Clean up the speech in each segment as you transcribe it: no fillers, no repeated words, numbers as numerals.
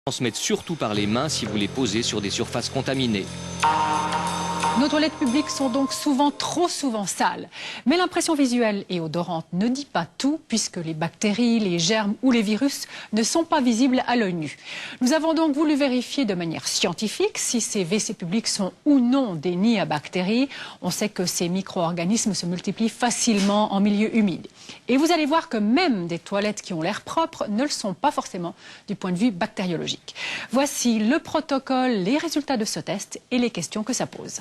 transmettre surtout par les mains si vous les posez sur des surfaces contaminées. Nos toilettes publiques sont donc trop souvent sales. Mais l'impression visuelle et odorante ne dit pas tout, puisque les bactéries, les germes ou les virus ne sont pas visibles à l'œil nu. Nous avons donc voulu vérifier de manière scientifique si ces WC publics sont ou non des nids à bactéries. On sait que ces micro-organismes se multiplient facilement en milieu humide. Et vous allez voir que même des toilettes qui ont l'air propres ne le sont pas forcément du point de vue bactériologique. Voici le protocole, les résultats de ce test et les questions que ça pose.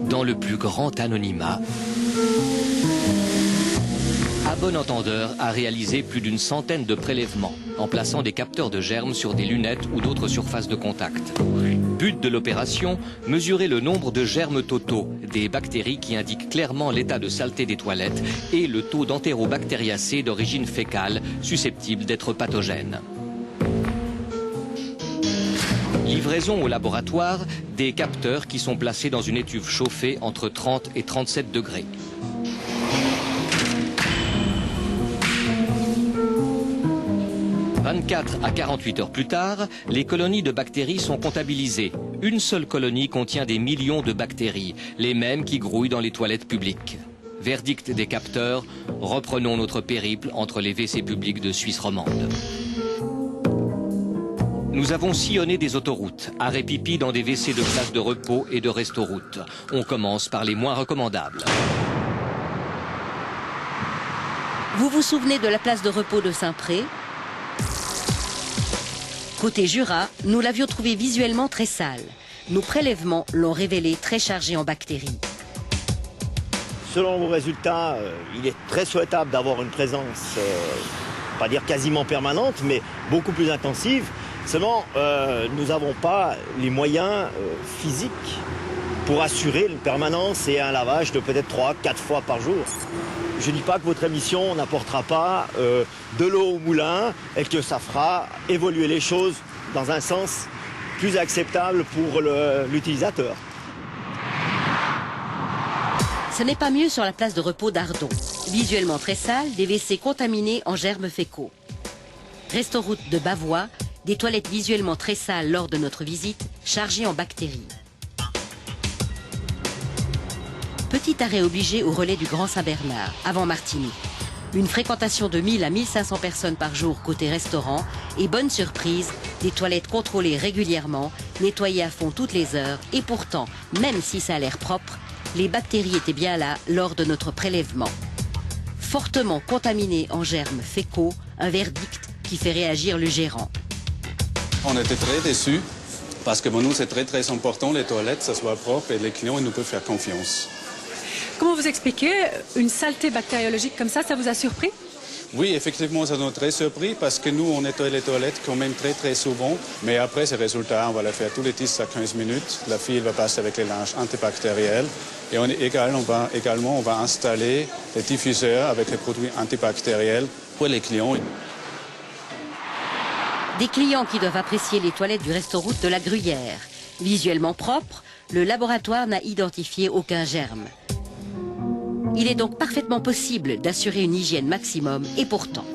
Dans le plus grand anonymat, à bon entendeur a réalisé plus d'une centaine de prélèvements en plaçant des capteurs de germes sur des lunettes ou d'autres surfaces de contact. But de l'opération, mesurer le nombre de germes totaux, des bactéries qui indiquent clairement l'état de saleté des toilettes et le taux d'entérobactériacées d'origine fécale susceptibles d'être pathogènes. Livraison au laboratoire des capteurs qui sont placés dans une étuve chauffée entre 30 et 37 degrés. « 24 à 48 heures plus tard, les colonies de bactéries sont comptabilisées. Une seule colonie contient des millions de bactéries, les mêmes qui grouillent dans les toilettes publiques. Verdict des capteurs, reprenons notre périple entre les WC publics de Suisse romande. Nous avons sillonné des autoroutes, arrêt pipi dans des WC de places de repos et de restoroutes. On commence par les moins recommandables. Vous vous souvenez de la place de repos de Saint-Pré? Côté Jura, nous l'avions trouvé visuellement très sale. Nos prélèvements l'ont révélé très chargé en bactéries. Selon vos résultats, il est très souhaitable d'avoir une présence, pas dire quasiment permanente, mais beaucoup plus intensive. Seulement, nous n'avons pas les moyens physiques pour assurer une permanence et un lavage de peut-être 3-4 fois par jour. Je ne dis pas que votre émission n'apportera pas de l'eau au moulin et que ça fera évoluer les choses dans un sens plus acceptable pour l'utilisateur. Ce n'est pas mieux sur la place de repos d'Ardon. Visuellement très sale, des WC contaminés en germes fécaux. Restoroute de Bavois, des toilettes visuellement très sales lors de notre visite, chargées en bactéries. Petit arrêt obligé au relais du Grand Saint-Bernard, avant Martigny. Une fréquentation de 1000 à 1500 personnes par jour côté restaurant et bonne surprise, des toilettes contrôlées régulièrement, nettoyées à fond toutes les heures et pourtant, même si ça a l'air propre, les bactéries étaient bien là lors de notre prélèvement. Fortement contaminées en germes fécaux, un verdict qui fait réagir le gérant. On était très déçus parce que pour nous c'est très important les toilettes, ça soit propre et les clients ils nous peuvent faire confiance. Comment vous expliquez une saleté bactériologique comme ça vous a surpris? Oui, effectivement, ça nous a très surpris parce que nous, on nettoie les toilettes quand même très souvent. Mais après ces résultats, on va les faire tous les 10 à 15 minutes. La fille va passer avec les linges antibactériels. Et on va installer des diffuseurs avec les produits antibactériels pour les clients. Des clients qui doivent apprécier les toilettes du restaurant de la Gruyère. Visuellement propre, le laboratoire n'a identifié aucun germe. Il est donc parfaitement possible d'assurer une hygiène maximum et pourtant.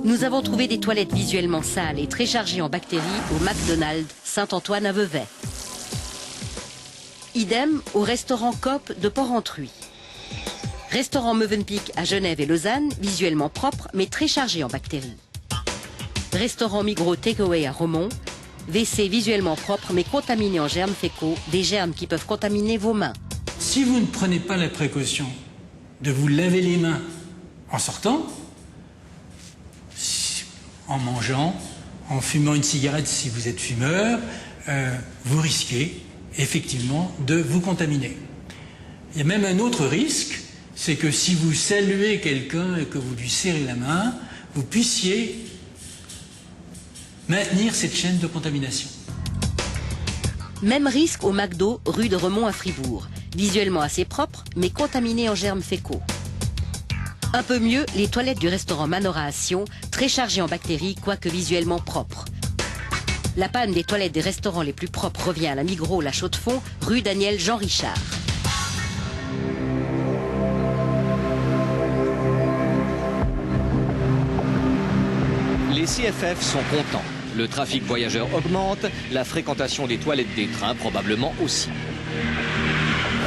Nous avons trouvé des toilettes visuellement sales et très chargées en bactéries au McDonald's Saint-Antoine à Vevey. Idem au restaurant Coop de Porrentruy. Restaurant Mövenpick à Genève et Lausanne, visuellement propre mais très chargé en bactéries. Restaurant Migros Takeaway à Romont. WC visuellement propre mais contaminé en germes fécaux, des germes qui peuvent contaminer vos mains. Si vous ne prenez pas la précaution de vous laver les mains en sortant, en mangeant, en fumant une cigarette si vous êtes fumeur, vous risquez effectivement de vous contaminer. Il y a même un autre risque, c'est que si vous saluez quelqu'un et que vous lui serrez la main, vous puissiez maintenir cette chaîne de contamination. Même risque au McDo, rue de Remont à Fribourg. Visuellement assez propre, mais contaminé en germes fécaux. Un peu mieux, les toilettes du restaurant Manora à Sion, très chargées en bactéries, quoique visuellement propres. La panne des toilettes des restaurants les plus propres revient à la Migros, la Chaux-de-Fonds, rue Daniel Jean Richard. CFF sont contents. Le trafic voyageur augmente, la fréquentation des toilettes des trains probablement aussi.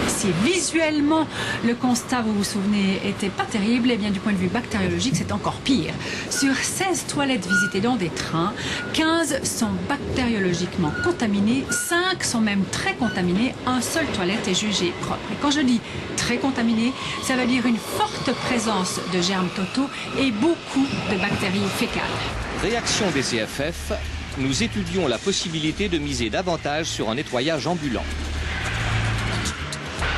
Si visuellement le constat, vous vous souvenez, était pas terrible, et bien du point de vue bactériologique, c'est encore pire. Sur 16 toilettes visitées dans des trains, 15 sont bactériologiquement contaminées, 5 sont même très contaminées, un seul toilette est jugée propre. Et quand je dis très contaminée, ça veut dire une forte présence de germes totaux et beaucoup de bactéries fécales. Réaction des CFF, nous étudions la possibilité de miser davantage sur un nettoyage ambulant.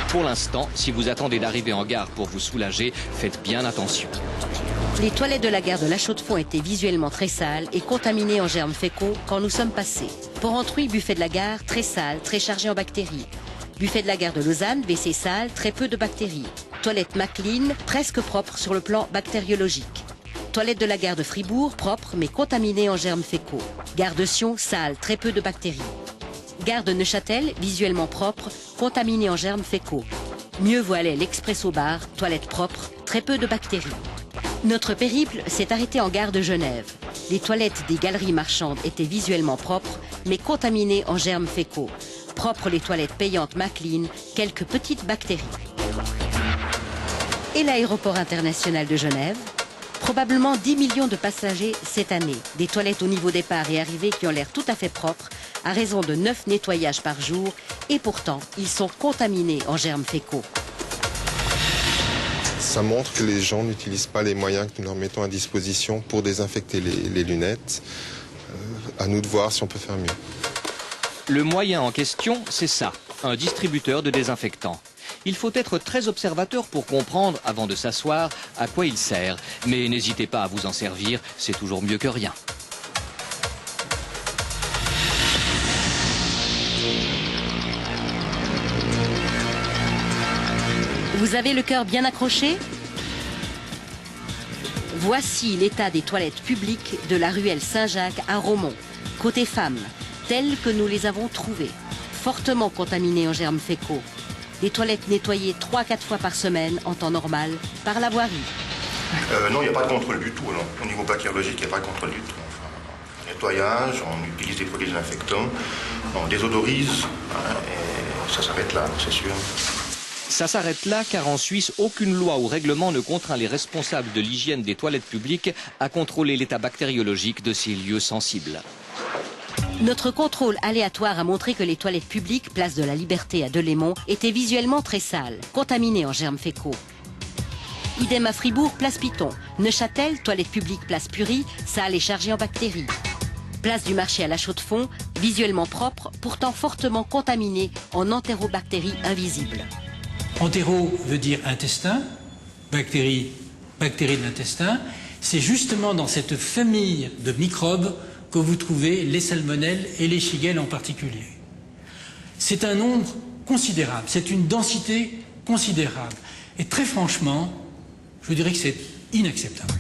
Pour l'instant, si vous attendez d'arriver en gare pour vous soulager, faites bien attention. Les toilettes de la gare de La Chaux-de-Fonds étaient visuellement très sales et contaminées en germes fécaux quand nous sommes passés. Port-Entruy, buffet de la gare, très sale, très chargé en bactéries. Buffet de la gare de Lausanne, WC sale, très peu de bactéries. Toilette McLean, presque propre sur le plan bactériologique. Toilette de la gare de Fribourg, propre mais contaminée en germes fécaux. Gare de Sion, sale, très peu de bactéries. Gare de Neuchâtel, visuellement propre, contaminée en germes fécaux. Mieux vaut aller l'Expresso Bar, toilette propre, très peu de bactéries. Notre périple s'est arrêté en gare de Genève. Les toilettes des galeries marchandes étaient visuellement propres, mais contaminées en germes fécaux. Propres les toilettes payantes McLean, quelques petites bactéries. Et l'aéroport international de Genève ? Probablement 10 millions de passagers cette année. Des toilettes au niveau départ et arrivée qui ont l'air tout à fait propres, à raison de 9 nettoyages par jour, et pourtant, ils sont contaminés en germes fécaux. Ça montre que les gens n'utilisent pas les moyens que nous leur mettons à disposition pour désinfecter les lunettes. À nous de voir si on peut faire mieux. Le moyen en question, c'est ça, un distributeur de désinfectants. Il faut être très observateur pour comprendre, avant de s'asseoir, à quoi il sert. Mais n'hésitez pas à vous en servir, c'est toujours mieux que rien. Vous avez le cœur bien accroché ? Voici l'état des toilettes publiques de la ruelle Saint-Jacques à Romont, côté femmes, telles que nous les avons trouvées, fortement contaminées en germes fécaux. Des toilettes nettoyées 3 à 4 fois par semaine en temps normal par la voirie. Non, il n'y a pas de contrôle du tout. Non. Au niveau bactériologique, il n'y a pas de contrôle du tout. Enfin, nettoyage, on utilise des produits désinfectants, on désodorise, et ça s'arrête là, c'est sûr. Ça s'arrête là car en Suisse, aucune loi ou règlement ne contraint les responsables de l'hygiène des toilettes publiques à contrôler l'état bactériologique de ces lieux sensibles. Notre contrôle aléatoire a montré que les toilettes publiques, place de la Liberté à Delémont, étaient visuellement très sales, contaminées en germes fécaux. Idem à Fribourg, place Piton. Neuchâtel, toilette publique, place Purie, sale et chargée en bactéries. Place du marché à La Chaux-de-Fonds, visuellement propre, pourtant fortement contaminée en entérobactéries invisibles. Entéro veut dire intestin, bactéries de l'intestin. C'est justement dans cette famille de microbes que vous trouvez les salmonelles et les shigelles en particulier. C'est un nombre considérable, c'est une densité considérable. Et très franchement, je dirais que c'est inacceptable.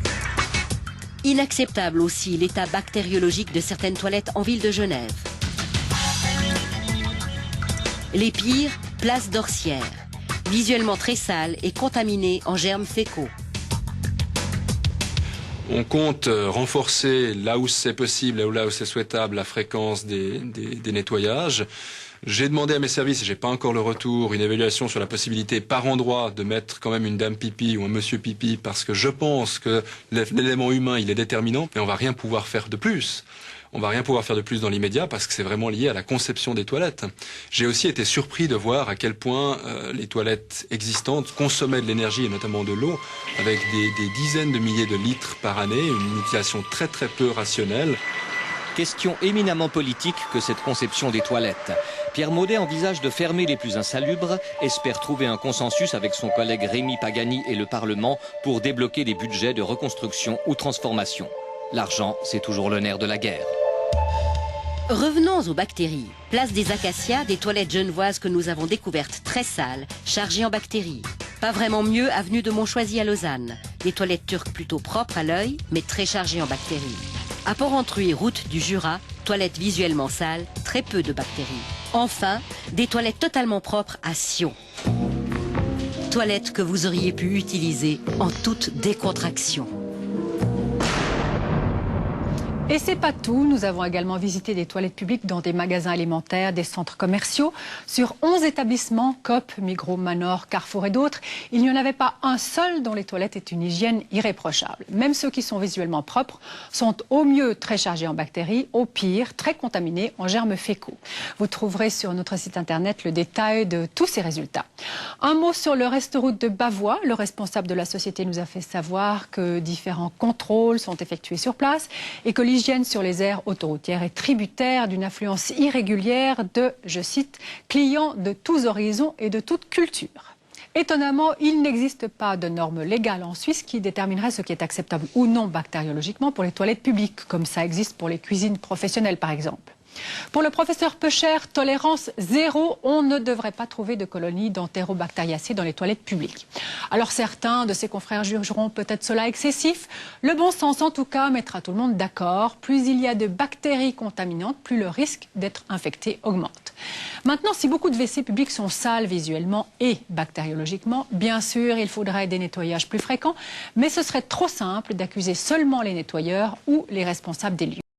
Inacceptable aussi l'état bactériologique de certaines toilettes en ville de Genève. Les pires, place d'Orsières, visuellement très sales et contaminées en germes fécaux. On compte renforcer là où c'est possible, là où c'est souhaitable, la fréquence des nettoyages. J'ai demandé à mes services, et j'ai pas encore le retour, une évaluation sur la possibilité par endroit de mettre quand même une dame pipi ou un monsieur pipi, parce que je pense que l'élément humain, il est déterminant, mais on va rien pouvoir faire de plus. On va rien pouvoir faire de plus dans l'immédiat parce que c'est vraiment lié à la conception des toilettes. J'ai aussi été surpris de voir à quel point les toilettes existantes consommaient de l'énergie et notamment de l'eau avec des dizaines de milliers de litres par année, une utilisation très très peu rationnelle. Question éminemment politique que cette conception des toilettes. Pierre Maudet envisage de fermer les plus insalubres, espère trouver un consensus avec son collègue Rémi Pagani et le Parlement pour débloquer des budgets de reconstruction ou transformation. L'argent, c'est toujours le nerf de la guerre. Revenons aux bactéries. Place des Acacias, des toilettes genevoises que nous avons découvertes très sales, chargées en bactéries. Pas vraiment mieux avenue de Montchoisy à Lausanne. Des toilettes turques plutôt propres à l'œil, mais très chargées en bactéries. À Port-Entruy, route du Jura, toilettes visuellement sales, très peu de bactéries. Enfin, des toilettes totalement propres à Sion. Toilettes que vous auriez pu utiliser en toute décontraction. Et c'est pas tout, nous avons également visité des toilettes publiques dans des magasins alimentaires, des centres commerciaux. Sur 11 établissements, Coop, Migros, Manor, Carrefour et d'autres, il n'y en avait pas un seul dont les toilettes aient une hygiène irréprochable. Même ceux qui sont visuellement propres sont au mieux très chargés en bactéries, au pire très contaminés en germes fécaux. Vous trouverez sur notre site internet le détail de tous ces résultats. Un mot sur le reste-route de Bavois. Le responsable de la société nous a fait savoir que différents contrôles sont effectués sur place et que l'hygiène sur les aires autoroutières est tributaire d'une affluence irrégulière de, je cite, clients de tous horizons et de toute culture. Étonnamment, il n'existe pas de normes légales en Suisse qui détermineraient ce qui est acceptable ou non bactériologiquement pour les toilettes publiques, comme ça existe pour les cuisines professionnelles par exemple. Pour le professeur Peucher, tolérance zéro, on ne devrait pas trouver de colonies d'entérobactériacées dans les toilettes publiques. Alors certains de ses confrères jugeront peut-être cela excessif. Le bon sens en tout cas mettra tout le monde d'accord. Plus il y a de bactéries contaminantes, plus le risque d'être infecté augmente. Maintenant, si beaucoup de WC publics sont sales visuellement et bactériologiquement, bien sûr, il faudrait des nettoyages plus fréquents, mais ce serait trop simple d'accuser seulement les nettoyeurs ou les responsables des lieux.